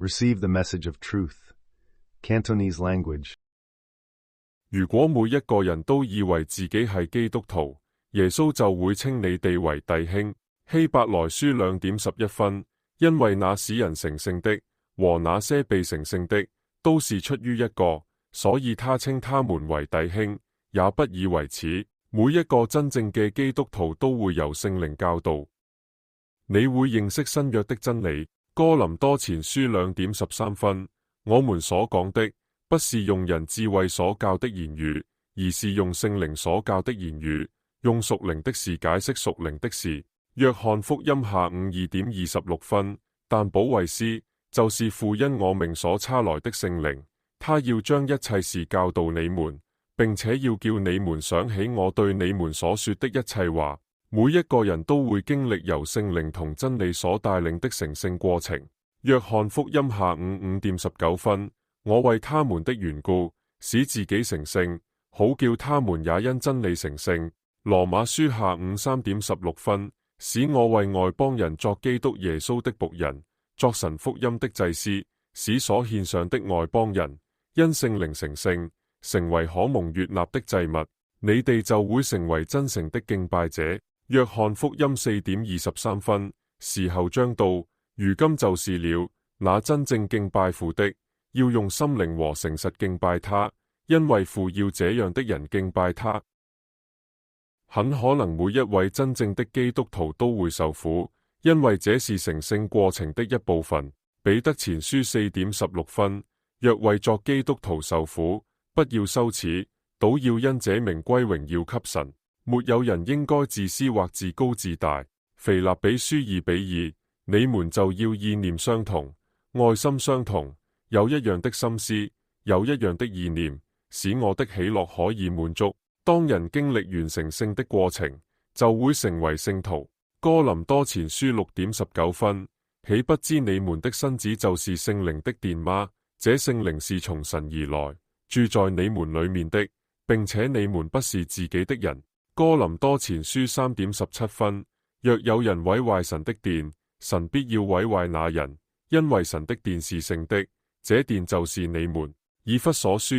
Receive the message of truth. Cantonese language. 如果每一個人都以為自己係基督徒，耶穌就會稱你哋為弟兄。希伯來書2:11，因為那使人成聖的和那些被成聖的，都是出於一個，所以他稱他們為弟兄，也不以為恥。每一個真正嘅基督徒都會由聖靈教導。你會認識新約的真理。哥林多前書2:13，我們所講的，不是用人智慧所教的言語，而是用聖靈所教的言語，用屬靈的事解釋屬靈的事。約翰福音下午2:26，但保惠師就是父因我名所差來的聖靈，他要將一切事教導你們，並且要叫你們想起我對你們所說的一切話。每一個人都會經歷由聖靈同真理所帶領的成聖過程。約翰福音下午5:19，我為他們的緣故，使自己成聖，好叫他們也因真理成聖。羅馬書下午3:16，使我為外邦人作基督耶穌的僕人，作神福音的祭司，使所獻上的外邦人因聖靈成聖，成為可蒙悅納的祭物，你哋就會成為真誠的敬拜者。約翰福音4:23，時候將到，如今就是了。那真正敬拜父的，要用心靈和誠實敬拜他，因為父要這樣的人敬拜他。很可能每一位真正的基督徒都會受苦，因為這是成聖過程的一部分。彼得前書4:16，若為作基督徒受苦，不要羞恥，倒要因這名歸榮耀給神。沒有人應該自私或自高自大。腓立比書2:2，你們就要意念相同，愛心相同，有一樣的心思，有一樣的意念，使我的喜樂可以滿足。當人經歷完成聖的過程，就會成為聖徒。哥林多前書6:19，豈不知你們的身子就是聖靈的殿嗎？這聖靈是從神而來，住在你們裏面的，並且你們不是自己的人。哥林多前書3:17，若有人毀壞神的殿，神必要毀壞那人，因為神的殿是聖的，這殿就是你們。以弗所書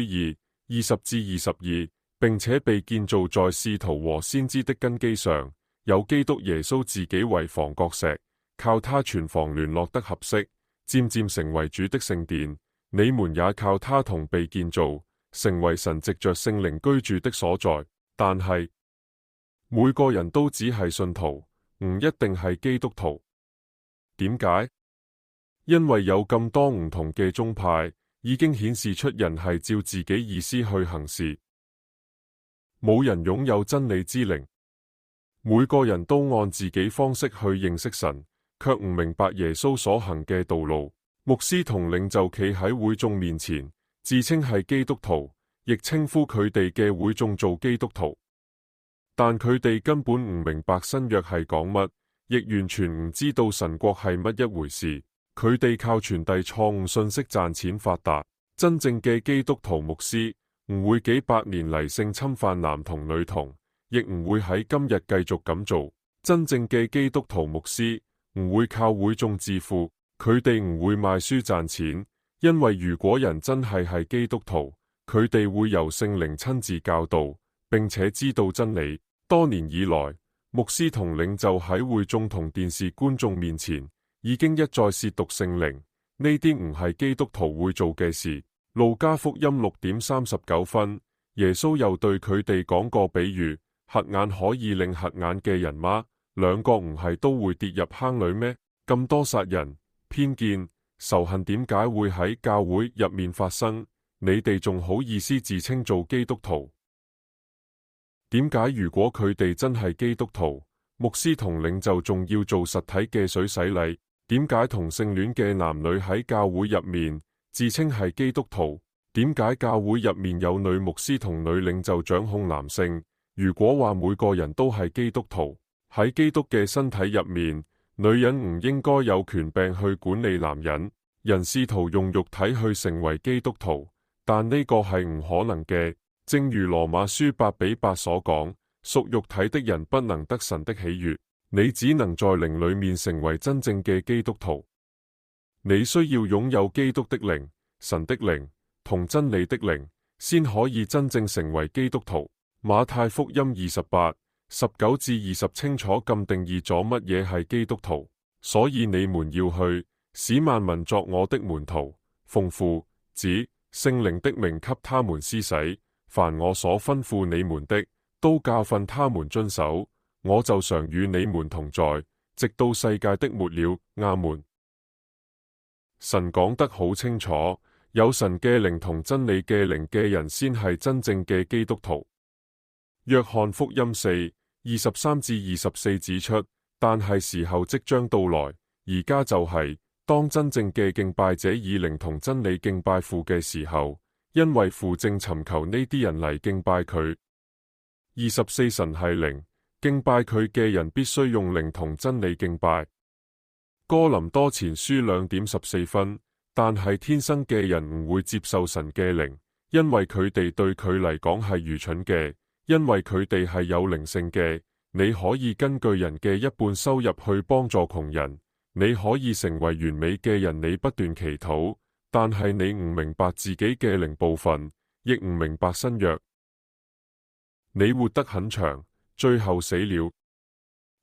2:20-22，並且被建造在使徒和先知的根基上，有基督耶穌自己為房角石，靠他全房聯絡得合適，漸漸成為主的聖殿。你們也靠他同被建造，成為神藉着聖靈居住的所在。但係每個人都只係信徒，唔一定係基督徒。點解？因為有咁多唔同嘅宗派，已經顯示出人係照自己意思去行事。冇人擁有真理之靈，每個人都按自己方式去認識神，卻唔明白耶穌所行嘅道路。牧師同領袖企喺會眾面前，自稱係基督徒，亦稱呼佢哋嘅會眾做基督徒。但佢哋根本唔明白新約係講乜，亦完全唔知道神國係乜一回事。佢哋靠傳遞錯誤信息賺錢發達。真正嘅基督徒牧師唔會幾百年嚟性侵犯男童女童，亦唔會喺今日繼續咁做。真正嘅基督徒牧師唔會靠會眾致富，佢哋唔會賣書賺錢，因為如果人真係基督徒，佢哋會由聖靈親自教導，並且知道真理。多年以來，牧師同領袖喺會眾同電視觀眾面前已經一再褻瀆聖靈，呢啲唔係基督徒會做嘅事。路加福音6:39，耶穌又對佢哋講個比喻：瞎眼可以令瞎眼嘅人嗎？兩個唔係都會跌入坑裏咩？咁多殺人、偏見、仇恨，點解會喺教會入面發生？你哋仲好意思自稱做基督徒？點解如果佢哋真係基督徒，牧師同領袖仲要做實體嘅水洗禮？點解同性戀嘅男女喺教會入面自稱係基督徒？點解教會入面有女牧師同女領袖掌控男性？如果話每個人都係基督徒，喺基督嘅身體入面，女人唔應該有權柄去管理男人。人試圖用肉體去成為基督徒，但呢個係唔可能嘅。正如羅馬書8:8所講，屬肉體的人不能得神的喜悅。你只能在靈裏面成為真正嘅基督徒。你需要擁有基督的靈、神的靈同真理的靈，先可以真正成為基督徒。馬太福音28:19-20清楚咁定義咗乜嘢係基督徒。所以你們要去，使萬民作我的門徒，奉父、子、聖靈的名給他們施洗，凡我所吩咐你們的，都教訓他們遵守。我就常與你們同在，直到世界的末了。阿門。神講得好清楚，有神嘅靈同真理嘅靈嘅人先係真正嘅基督徒。約翰福音4:23-24指出，但係時候即將到來，而家就係當真正嘅敬拜者以靈同真理敬拜父嘅時候，因為父正尋求呢啲人嚟敬拜佢。24神係靈，敬拜佢嘅人必須用靈同真理敬拜。哥林多前書2:14，但係天生嘅人唔會接受神嘅靈，因為佢哋對佢嚟講係愚蠢嘅，因為佢哋係有靈性嘅。你可以根據人嘅一半收入去幫助窮人，你可以成為完美嘅人，你不斷祈禱，但係你唔明白自己嘅靈部分，亦唔明白新約。你活得很長，最後死了。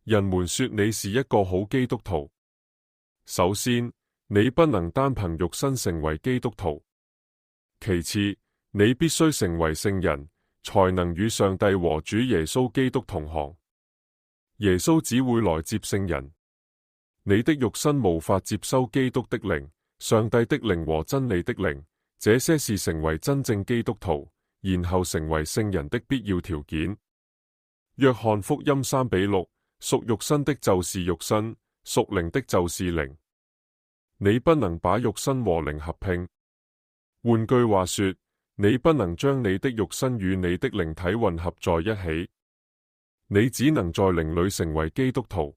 人們說你是一個好基督徒。首先，你不能單憑肉身成為基督徒。其次，你必須成為聖人，才能與上帝和主耶穌基督同行。耶穌只會來接聖人。你的肉身無法接收基督的靈、上帝的靈和真理的靈，這些是成為真正基督徒，然後成為聖人的必要條件。約翰福音3:6，屬肉身的就是肉身，屬靈的就是靈。你不能把肉身和靈合併。換句話說，你不能將你的肉身與你的靈體混合在一起。你只能在靈裏成為基督徒。